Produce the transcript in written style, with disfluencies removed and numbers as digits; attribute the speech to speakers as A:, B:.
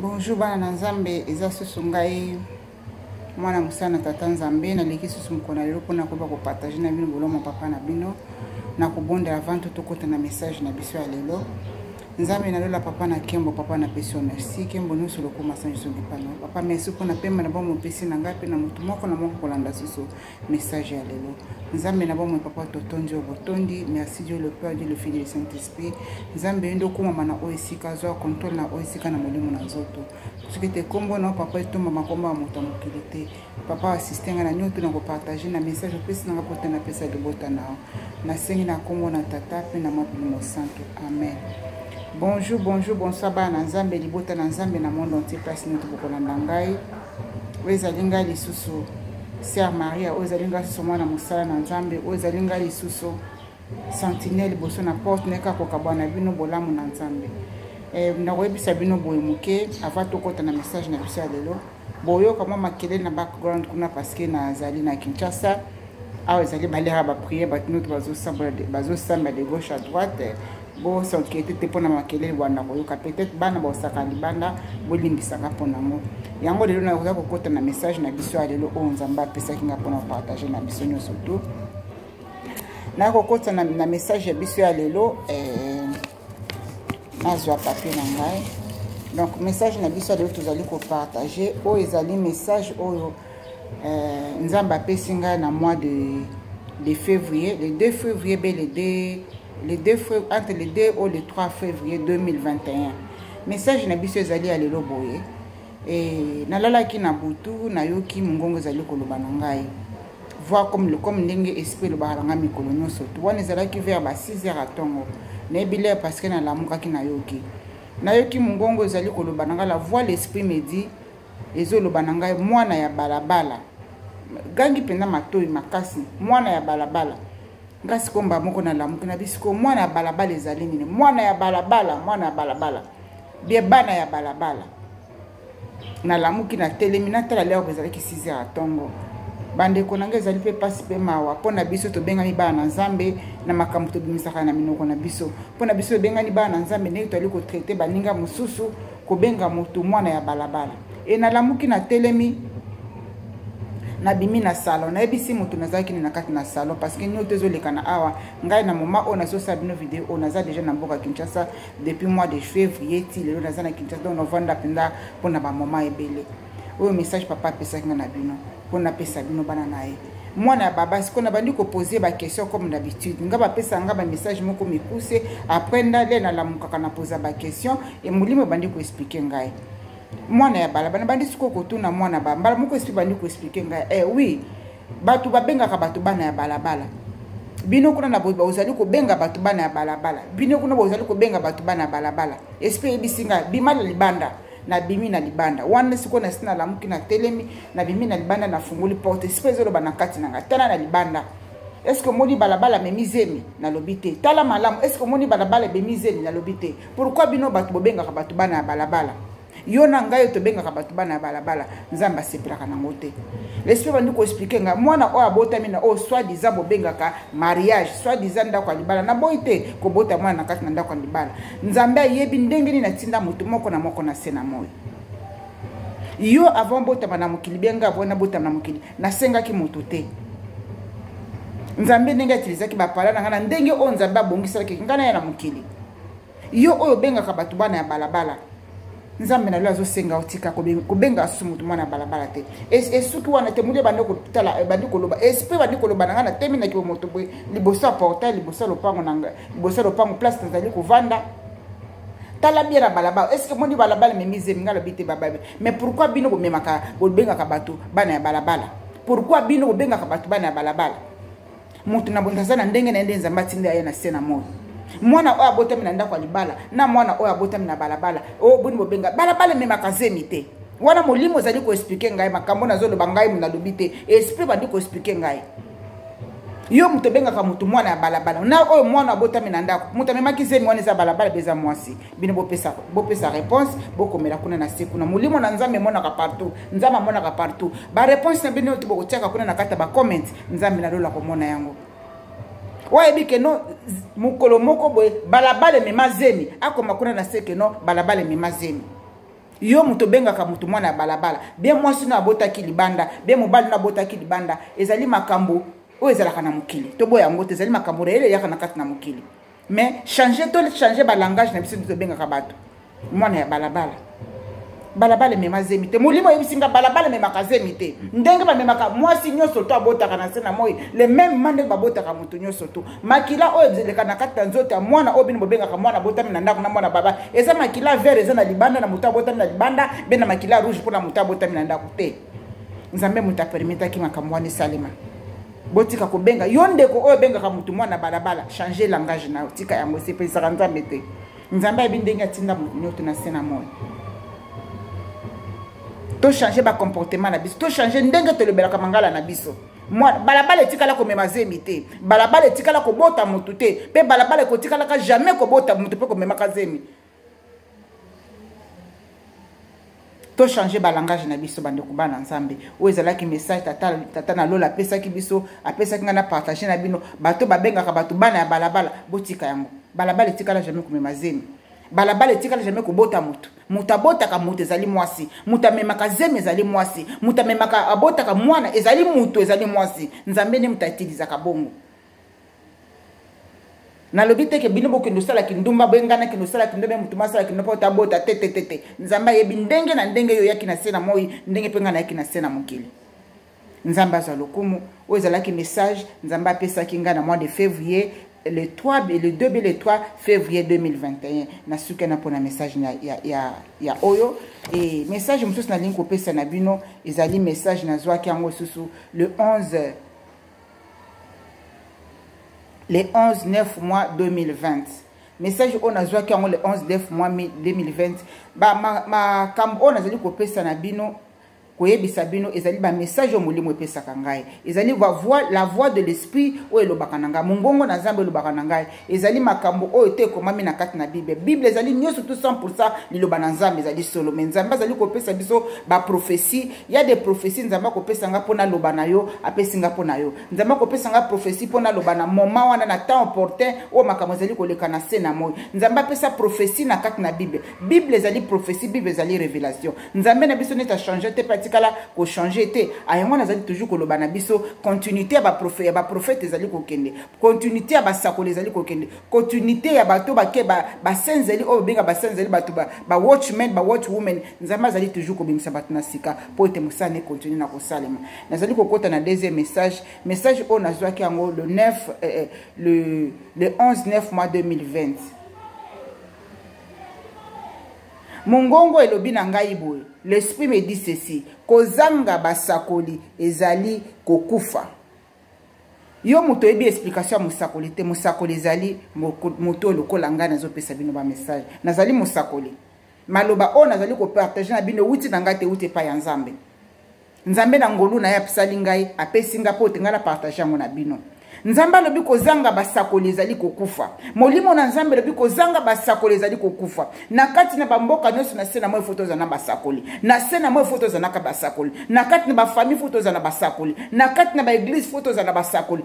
A: Bonjour bana nzambe eza susu ngai mwana musana tata nzambe na leki susu mukona lelo pona ko ba ko partager na bino bolomo papa na bino na ko bonda avant tout kota na message na biso ya lelo nzambe na lola papa na kembo papa na peso merci kembo no solo ko masanjo so pano papa merci pona pemba na bomo pesi na ngapi na mutu moko na moko kolanda susu message ya lelo nzambe na bomo papa totonjo botondi merci Dieu le Père Dieu le Fils et le Saint-Esprit nzambe ndo kuma mana oisika zo contrôle na oisika na molimo na nzoto tukite kombo na papa etomba makomba moto mokilite papa assistenga na nyoto na ko partager na message pesi na ngapota na pesa de bota na sengi na kombo na tata pe na mapimo santo amen. Bonjour, bonjour, bonsoir, bana nzambe libota na nzambe na monde entier place notre bokolanda ngai. Ozalinga lisusu Sœur Maria, ozalinga lisusu mwana musala na nzambe, ozalinga lisusu sentinelle boso na porte neka kokabwana bino bolamu na nzambe. Na koyebisa bino boye muke avant tokota na message na biso ya lelo. Boyo kama makele na background kuna parce que na zali na Kinshasa. Ah ezali balera ba prier ba notre bazo samba de gauche à droite. Bo s'inquiéter te pona makele wana koyoka peut-être bana ba osaka libanda bolimbisaka pona ngo yango lelo na kokota na message na biso ya lelo o nzamba apesaki nga pona partager na biso nyonso to na kokota na message ya biso ya lelo nazwa papier na ngai donc message na biso ya lelo tozali ko partager o ezali message oyo nzamba apesi nga na mois de février le 2 février entre le 2 ou le 3 février 2021. Message na biso ezali ya lelo boye. Nalalaki na butu na yoki mungongo ezali koloba na ngai. Voir comme ndenge esprit lo balanga mikolo nyonso. Tuwana ezalaki vers ba 6h à tongo. Na ebile parce que na lamukaki na yoki. Na yoki mungongo ezali koloba na ngai la voix l'esprit me dit ezoloba na ngai mwana ya balabala. Gangi penda matoi makasi mwana ya balabala. Ngasi komba moko na lamuki na bisiko mwana ya balabala ezali nini mwana ya balabala bie bana ya balabala na lamuki na telemina tala leo bezali ki 6h à tongo bande konanga ezali pe pasi pe mawa pona biso to benga mi bana nzambe na makambo to bimisaka na minoko na biso pona biso benga ni bana nzambe ne to ali ko traiter baninga mususu ko benga mutu mwana ya balabala e na lamuki na telemi na bimi na salon na ebisi mutu nazaki na kati na salon parce que nyoto ezoleka na awa ngai na moment on a so sabino vidéo on a déjà na mboka Kinshasa depuis mois de février ti lelo naza na Kinshasa donc novembre penda pona ba moment ebele oyo message papa pesaki na bino pona pesa bino bana nae mwana baba siko na bandi ko poser ba question comme d'habitude ngaba pesa ngaba message moko mikuse après ndale na lamuka na poser ba question et mulimo bandi ko expliquer ngai mwana ya balabala bandi siko kotuna mwana bambala moko explique bandi ko expliquer ngai oui batu babenga ka batu bana ya balabala bino kuna na boba ozali ko benga batu bana ya balabala bino kuna ozali ko benga batu bana ya balabala esprit bisinga bimala libanda na bimi na libanda wana siko na sina la muki na telemi na bimi na libanda na funguli porte esprit zolo bana kati na ngatana na libanda est-ce que moni balabala memizemi na lobité tala malamu est-ce que moni balabala memizemi na lobité pourquoi bino batu bobenga ka batu bana ya balabala yona ngai to benga ka batu bana balabala nzamba sepelaka na ngote l'esprit bandi ko expliquer nga mwana o abotami na o soit disant bobenga ka mariage soit disant ndako libala na boite ko bota mwana kati na ndako libala nzambe yebi ndenge ni na tinda mutu moko na sena moyo yo avant bota na mokili benga bona bota na mokili na senga ki mutu te nzambe ndenge atilizaki ba pala na ndenge o nzambe abongisa ki ngana ya na mokili yo oyo benga ka batu bana ya balabala nzambe na lazo senga otika ko benga sumutu mwana balabala te esuki wana te mule bande ko tala bande ko loba esprit bande ko loba na temi na ki moto boy liboso portail liboso lopango nanga liboso lopango place tazali ko vanda tala biera balabala est-ce que moni balabala memise ngala bite baba mais pourquoi bino ko memaka bo benga ka batu bana ya balabala pourquoi bino ko benga ka batu bana ya balabala mutu na bondazana ndenge na ndenza matinde ayena sena moyo mwana oya botami na ndako libala na mwana oya botami na balabala o boni bobenga balabala me makazemi te wana molimo zali ko expliquer ngai makambo na zolo bangai muna lobite esprit bandi ko expliquer ngai yo muto benga ka mutu mwana ya balabala na oyo mwana botami na ndako mutu memaki zemi wana za balabala beza mwasi bino bopesa réponse bokomela kuna na siku na molimo na nzambe mona ka partout nzamba mona ka partout ba réponse na bino to bokotiaka kuna na kata ba comment nzambe na lola ko mona yango Waebi ke no mukolo moko boy balabale me mazemi akoma kuna na seke no balabale me mazemi yo muto benga ka mutu mwana balabala bien mwasi na bota ki libanda bien mobali na bota ki libanda ezali makambo o ezalaka na mukili to boya ngote ezali makambo rele yaka na kati na mukili mais changer ba langage na biso to benga ka bato mwana ya balabala balabala mema zemite mulimo yebisinga balabala mema kazemite ndenge ba mema ka mwasi nyoso to abota kana sena moyi le même mande ba bota ka mutu nyoso to makila o ezeleka na kati nzoto mwana obini bobenga ka mwana bota mina ndako na mwana baba eza makila vert eza na libanda na mutu abota na libanda be na makila rouge pour na mutu abota mina ndako te nzambe muta permettre ki makamwani salima botika ko benga yonde ko o benga ka mutu mwana balabala changer langage na tika ya mose pe nzambe te nzambe abindenga tinda mutu nyoto na sena moyi to changer ba comportement na biso to changer ndenge to lebelaka mangala na biso moi balabala etikala ko mema zemi te balabala etikala ko bota mutu te pe balabala ko tikala ka jamais ko bota mutu pe ko mema ka zemi to changer ba langage na biso bande ko bana nzambe o ezalaki message tata na lola pesa ki biso apesa ki ngana partager na bino bato babengaka bato bana ya balabala botika yango balabala etikala jamais ko mema zemi balabala etikala jamais ko bota mutu muta botaka mutu ezali mwasi muta memaka zeme ezali mwasi muta memaka abotaka mwana ezali mutu ezali mwasi nzambe ne muta utilizaka bongo na lobi teke bino bokendo sala kindumba bengana kendo sala kindumba mutu masala kindumba ota bota tete nzambe yebi ndenge na ndenge yo yaki na sena moyi ndenge penga na yaki na sena mokili nzambe za lokumu o ezalaki message nzambe apesa kinga na mois de février le 3 et le 2 et le 3 février 2021 na suka na pona message ya oyo et message mususu na link opesa na bino ezali message na zwaki yango susu le 11 9 mois 2020 message on a zwaki yango le 11 9 mois 2020 ba ma kambo on azali kopesa na bino koyebisa bino ezali ba message molimo epesaka ngai ezali la voix de l'esprit o elobaka na ngai mongongo na nzambe elobaka na ngai ezali makambo o ete komami na kati na bible ezali nyonso tout 100% liloba na nzambe ezali solo mais nzambe ezali kopesa biso ba prophétie ya des prophéties nzambe kopesa nga pona loba na yo apesi nga pona yo nzambe kopesa nga prophétie pona loba na moment wana na temps opportun o makambo ezali koleka na sena moyi nzambe apesa prophétie na kati na bible ezali prophétie bible ezali révélation nzambe na biso neta changer te kala ko changer te ayango nazali toujours ko loba na biso continuité ya ba prophète ezali ko kende continuité ya ba sakole ezali ko kende continuité ya bato ba ke ba senzeli o benga ba senzeli bato ba watchmen ba watchwomen nzamba ezali toujours ko bimisa bato na sika po te musane continue na ko salema nazali ko kota na deuxième message o nazwaki yango le 11 9 mois 2020 Mongongo elobi na ngai boye l'esprit me dit ceci kozanga basakoli ezali kokufa yo moto ebi explication musakoli te musakoli ezali moto lokola ngai nazopesa bino ba message nazali musakoli maloba o nazali ko partager na bino wuti na ngai te wuti pa ya nzambe nzambe na ngolu na ya pisali ngai apesi nga po te ngala partager yango na bino nzambe lobi kozanga basakoli ezali kokufa molimo na nzambe lobi kozanga basakoli ezali kokufa na kati na bamboka nyonso na sena mo foto za na basakoli na sena mo foto za na ka basakoli na kati na ba famille foto za na basakoli na kati na ba église foto za na basakoli